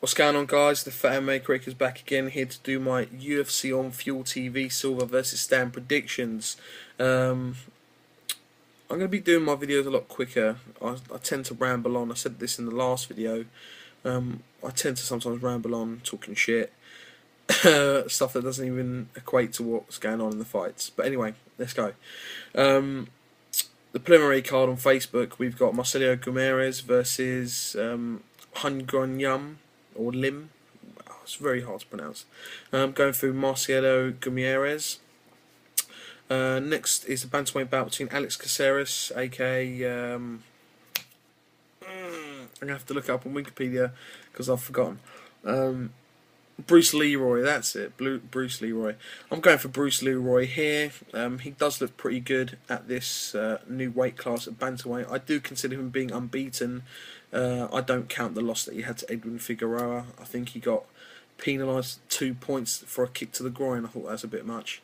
What's going on, guys? The Fat MMA Crick is back again, here to do my UFC on Fuel TV Silva versus Stann predictions. I'm going to be doing my videos a lot quicker. I tend to ramble on. I said this in the last video. I tend to sometimes ramble on, talking shit. Stuff that doesn't even equate to what's going on in the fights. But anyway, let's go. The preliminary card on Facebook, we've got Marcelo Guimaraes versus Yum or Lim. Oh, it's very hard to pronounce. Going through Marcelo Guimaraes. Next is the bantamweight bout between Alex Caceres, aka I'm gonna have to look it up on Wikipedia because I've forgotten. Bruce Leroy, that's it. Bruce Leroy. I'm going for Bruce Leroy here. He does look pretty good at this new weight class at bantamweight. I do consider him being unbeaten. I don't count the loss that he had to Edwin Figueroa. I think he got penalised 2 points for a kick to the groin. I thought that was a bit much.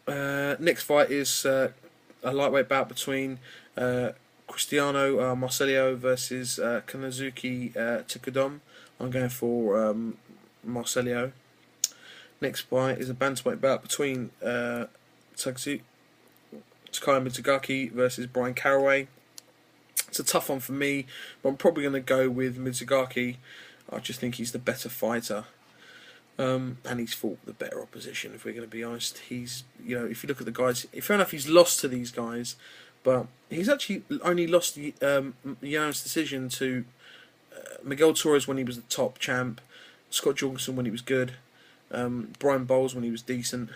Next fight is a lightweight bout between Cristiano Marcello versus Kanazuki Takudom. I'm going for Marcello. Next fight is a bantamweight bout between Takeya Mizugaki versus Brian Caraway. It's a tough one for me, but I'm probably going to go with Mizugaki. I just think he's the better fighter. And he's fought the better opposition, if we're going to be honest. He's, if you look at the guys, fair enough, he's lost to these guys, but he's actually only lost the unanimous decision to Miguel Torres when he was the top champ, Scott Jorgensen when he was good, Brian Bowles when he was decent.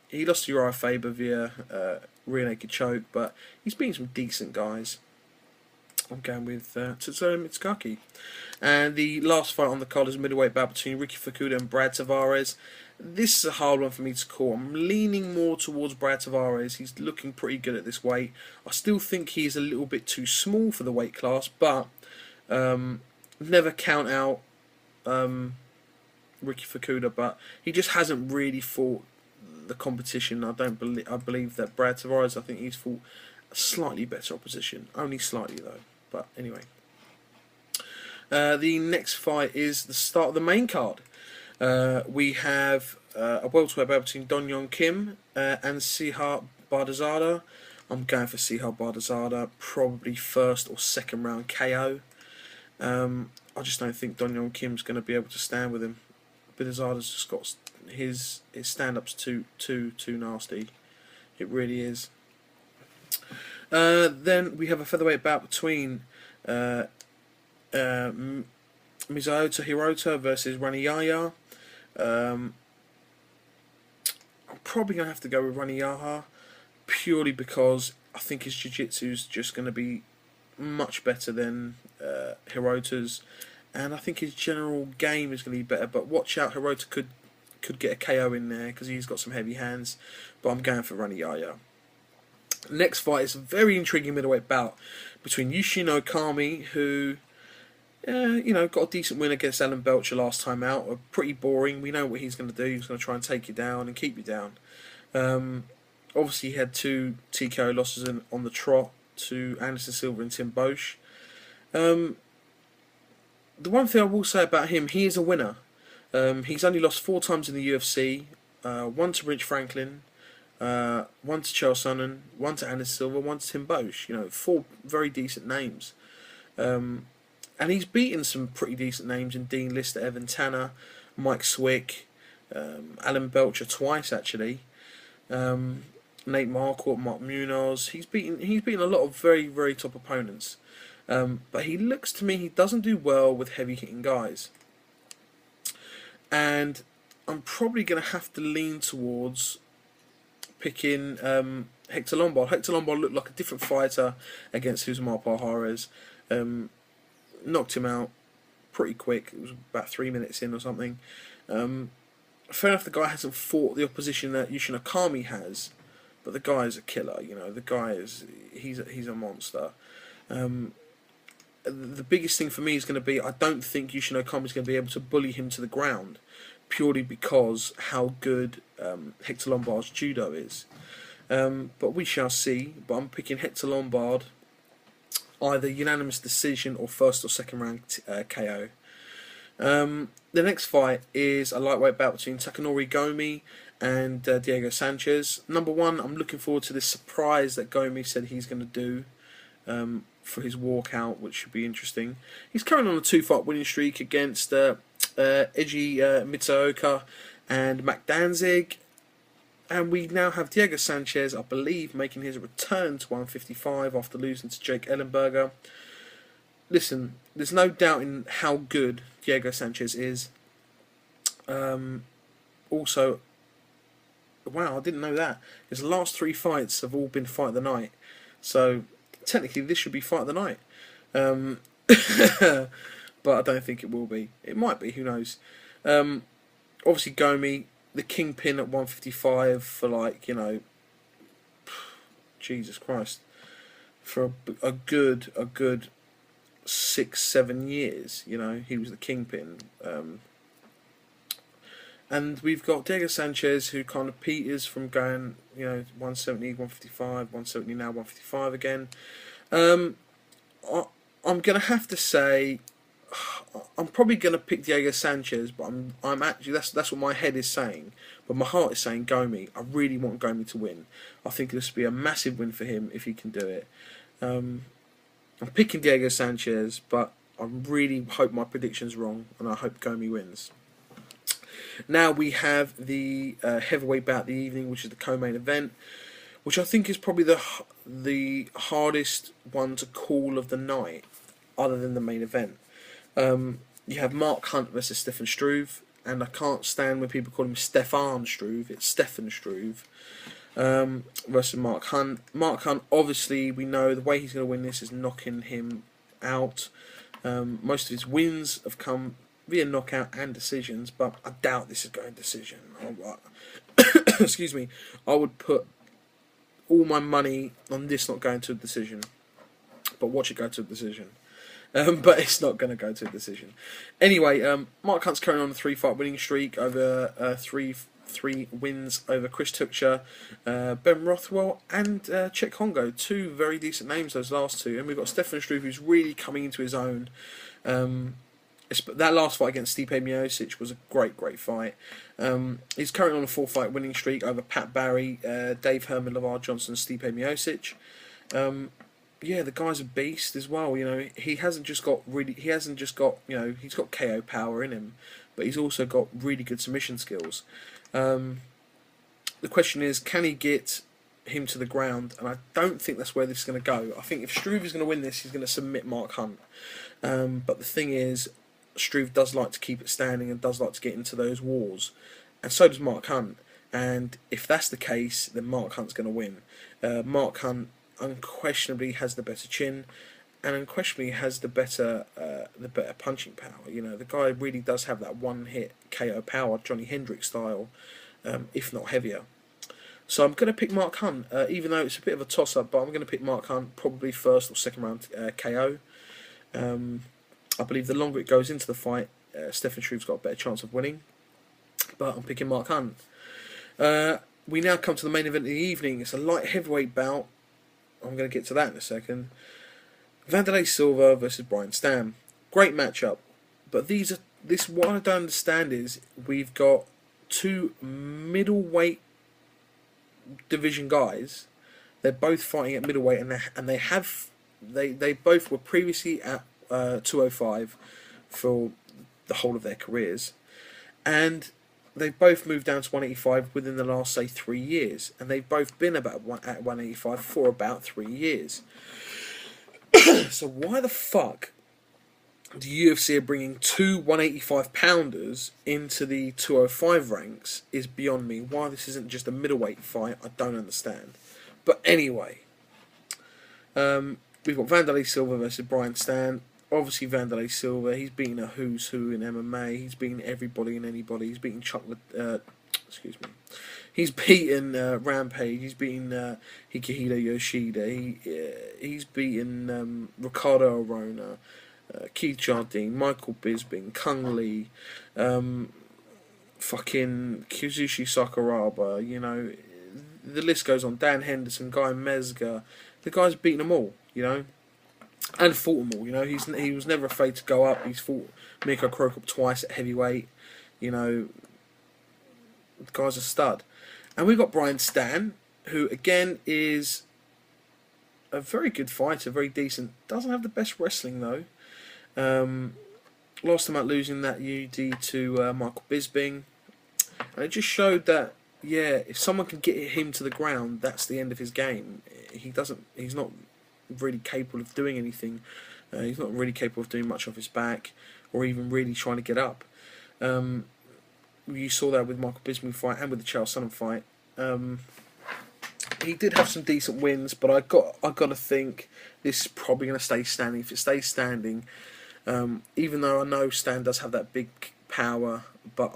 He lost to Uriah Faber via rear naked choke, but he's beaten some decent guys. I'm going with Takeya Mizugaki. And the last fight on the card is a middleweight bout between Ricky Fukuda and Brad Tavares. This is a hard one for me to call. I'm leaning more towards Brad Tavares. He's looking pretty good at this weight. I still think he's a little bit too small for the weight class, but never count out Ricky Fukuda. But he just hasn't really fought the competition. I believe that Brad Tavares, I think he's fought a slightly better opposition. Only slightly though. But anyway. The next fight is the start of the main card. We have a welterweight bout between Don Young Kim and Sihar Bardazada. I'm going for Sihar Bardazada, probably first or second round KO. I just don't think Don Young Kim's going to be able to stand with him. Bardazada's just got his stand-up's too nasty. It really is. Then we have a featherweight bout between Misaota Hirota versus Raniyaya. I'm probably going to have to go with Raniyaya purely because I think his jiu-jitsu is just going to be much better than Hirota's, and I think his general game is going to be better. But watch out, Hirota could get a KO in there because he's got some heavy hands. But I'm going for Raniyaya. Next fight is a very intriguing middleweight bout between Yushin Okami, who got a decent win against Alan Belcher last time out. Pretty boring. We know what he's going to do. He's going to try and take you down and keep you down. Obviously, he had 2 TKO losses on the trot to Anderson Silva and Tim Bosch. The one thing I will say about him, he is a winner. He's only lost 4 times in the UFC. 1 to Rich Franklin, 1 to Chael Sonnen, 1 to Anderson Silva, 1 to Tim Bosch. 4 very decent names. And he's beaten some pretty decent names in Dean Lister, Evan Tanner, Mike Swick, Alan Belcher twice actually, Nate Marquardt, Mark Munoz. He's beaten a lot of very, very top opponents. But he looks to me he doesn't do well with heavy hitting guys. And I'm probably going to have to lean towards picking Hector Lombard. Hector Lombard looked like a different fighter against Usman Palhares. Knocked him out pretty quick. It was about 3 minutes in or something. Fair enough, the guy hasn't fought the opposition that Yushin Okami has, but the guy is a killer. The guy is he's a monster. The biggest thing for me is going to be I don't think Yushin Okami is going to be able to bully him to the ground, purely because how good Hector Lombard's judo is. But we shall see. But I'm picking Hector Lombard either unanimous decision or first or second round KO. The next fight is a lightweight bout between Takanori Gomi and Diego Sanchez. Number one, I'm looking forward to this surprise that Gomi said he's going to do for his walkout, which should be interesting. He's currently on a 2-fight winning streak against Eiji Mitsuoka and Mac Danzig. And we now have Diego Sanchez, I believe, making his return to 155 after losing to Jake Ellenberger. Listen, there's no doubt in how good Diego Sanchez is. Also, wow, I didn't know that. His last 3 fights have all been fight of the night. So, technically, this should be fight of the night. But I don't think it will be. It might be, who knows. Obviously, Gomi, the kingpin at 155 for, like, you know, Jesus Christ, for a good 6-7 years, you know, he was the kingpin. And we've got Diego Sanchez, who kind of peters from going, you know, 170, 155, 170 now, 155 again. I'm going to have to say, I'm probably going to pick Diego Sanchez, but I'm actually, that's what my head is saying. But my heart is saying Gomi. I really want Gomi to win. I think this will be a massive win for him if he can do it. I'm picking Diego Sanchez, but I really hope my prediction's wrong, and I hope Gomi wins. Now we have the heavyweight bout of the evening, which is the co-main event, which I think is probably the hardest one to call of the night, other than the main event. You have Mark Hunt versus Stefan Struve, and I can't stand when people call him Stefan Struve. It's Stefan Struve versus Mark Hunt. Mark Hunt, obviously, we know the way he's going to win this is knocking him out. Most of his wins have come via knockout and decisions, but I doubt this is going decision. Excuse me. I would put all my money on this not going to a decision, but watch it go to a decision. But it's not going to go to a decision. Anyway, Mark Hunt's currently on a 3-fight winning streak over three wins over Chris Tuchcher, Ben Rothwell, and Chet Kongo. 2 very decent names, those last 2. And we've got Stefan Struve, who's really coming into his own. That last fight against Stipe Miocic was a great fight. He's currently on a 4-fight winning streak over Pat Barry, Dave Herman, LeVar Johnson, Stipe Miocic. Yeah, the guy's a beast as well. You know, he hasn't just got, you know, he's got KO power in him, but he's also got really good submission skills. The question is, can he get him to the ground? And I don't think that's where this is going to go. I think if Struve is going to win this, he's going to submit Mark Hunt. But the thing is, Struve does like to keep it standing and does like to get into those wars, and so does Mark Hunt. And if that's the case, then Mark Hunt's going to win. Mark Hunt unquestionably has the better chin, and unquestionably has the better punching power. You know, the guy really does have that one-hit KO power, Johnny Hendricks style, if not heavier. So I'm going to pick Mark Hunt, even though it's a bit of a toss-up, but I'm going to pick Mark Hunt, probably first or second round KO. I believe the longer it goes into the fight, Stefan Struve's got a better chance of winning, but I'm picking Mark Hunt. We now come to the main event of the evening. It's a light heavyweight bout. I'm going to get to that in a second. Vanderlei Silva versus Brian Stann. Great matchup. But what I don't understand is we've got 2 middleweight division guys. They're both fighting at middleweight, and they both were previously at 205 for the whole of their careers. And they've both moved down to 185 within the last, say, 3 years. And they've both been at 185 for about 3 years. So why the fuck the UFC are bringing 2 185-pounders into the 205 ranks is beyond me. Why this isn't just a middleweight fight, I don't understand. But anyway, we've got Vanderlei Silva versus Brian Stann. Obviously, Vanderlei Silva, he's beaten a who's who in MMA. He's beaten everybody and anybody. He's beaten He's beaten Rampage. He's beaten Hikihito Yoshida. He's beaten Ricardo Arona, Keith Jardine, Michael Bisping, Kung Lee, fucking Kizushi Sakuraba. You know, the list goes on. Dan Henderson, Guy Mezger. The guy's beaten them all. You know. and fought them all. You know, he was never afraid to go up. He's fought Mirko Cro Cop twice at heavyweight. You know, the guy's a stud. And we've got Brian Stann, who again is a very good fighter, very decent. Doesn't have the best wrestling though. Lost him out losing that UD to Michael Bisping, and it just showed that if someone can get him to the ground, that's the end of his game. He's not really capable of doing anything. He's not really capable of doing much off his back, or even really trying to get up. You saw that with Michael Bisping fight and with the Chael Sonnen fight. He did have some decent wins, but I got to think this is probably going to stay standing. If it stays standing, even though I know Stann does have that big power, but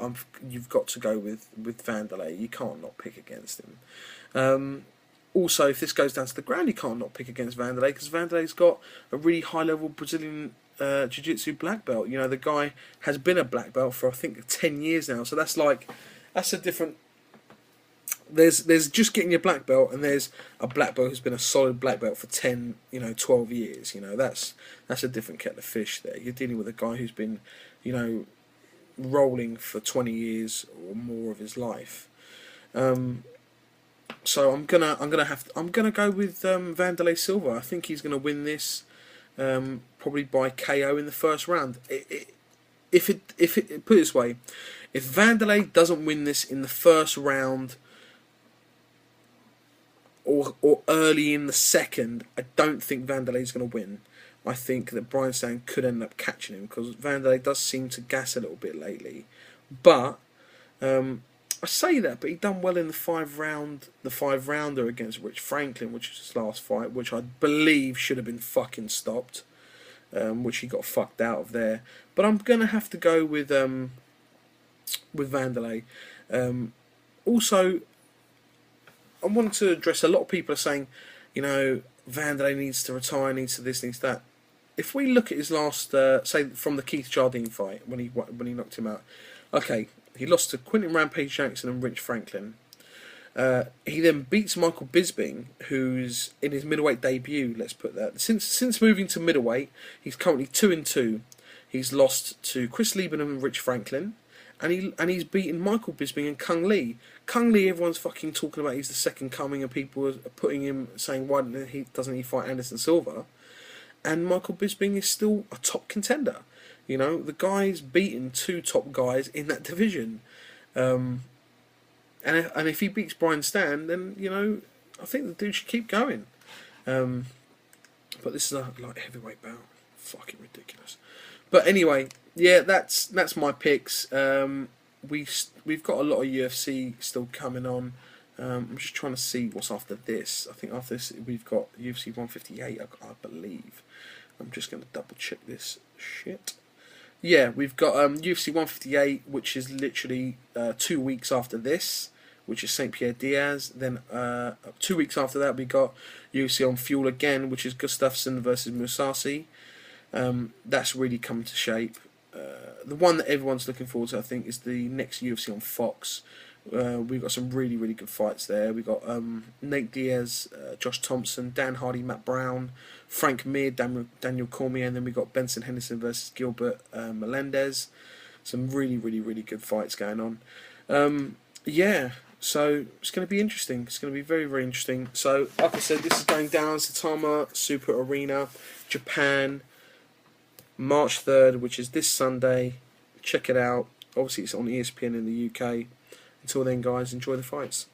you've got to go with Vanderlei. You can't not pick against him. Also, if this goes down to the ground, you can't not pick against Vanderlei, because Vanderlei's got a really high-level Brazilian Jiu-Jitsu black belt. You know, the guy has been a black belt for I think 10 years now. So that's a different. There's just getting your black belt, and there's a black belt who's been a solid black belt for 10, 12 years. You know, that's a different kettle of fish there. You're dealing with a guy who's been, rolling for 20 years or more of his life. So I'm gonna go with Vanderlei Silva. I think he's gonna win this, probably by KO in the first round. If it put it this way, if Vanderlei doesn't win this in the first round, or early in the second, I don't think Vanderlei's going to win. I think that Brian Stann could end up catching him, because Vanderlei does seem to gas a little bit lately. But I say that, but he done well in the five rounder against Rich Franklin, which was his last fight, which I believe should have been fucking stopped, which he got fucked out of there. But I'm gonna have to go with Vanderlei. Also, I wanted to address, a lot of people are saying, Vanderlei needs to retire, needs to this, needs that. If we look at his last, say from the Keith Jardine fight, when he knocked him out, okay, he lost to Quentin Rampage Jackson and Rich Franklin. He then beats Michael Bisping, who's in his middleweight debut. Let's put that. Since moving to middleweight, he's currently 2-2. He's lost to Chris Lieben and Rich Franklin. And he's beaten Michael Bisping and Kung Lee. Kung Lee, everyone's fucking talking about he's the second coming, and people are putting him, saying why doesn't he fight Anderson Silva? And Michael Bisping is still a top contender. The guy's beaten 2 top guys in that division. And if he beats Brian Stann, then I think the dude should keep going. But this is a heavyweight bout, fucking ridiculous. But anyway, yeah, that's my picks. We've got a lot of UFC still coming on. I'm just trying to see what's after this. I think after this we've got UFC 158, I believe. I'm just going to double check this shit. Yeah, we've got UFC 158, which is literally 2 weeks after this, which is St. Pierre Diaz. Then 2 weeks after that we got UFC on Fuel again, which is Gustafsson versus Mousasi. That's really come to shape. The one that everyone's looking forward to, I think, is the next UFC on Fox. We've got some really, really good fights there. We've got Nate Diaz, Josh Thompson, Dan Hardy, Matt Brown, Frank Mir, Daniel Cormier, and then we've got Benson Henderson versus Gilbert Melendez. Some really, really, really good fights going on. Yeah, so it's going to be interesting. It's going to be very, very interesting. So, like I said, this is going down Saitama Super Arena, Japan, March 3rd, which is this Sunday. Check it out. Obviously, it's on ESPN in the UK. Until then, guys, enjoy the fights.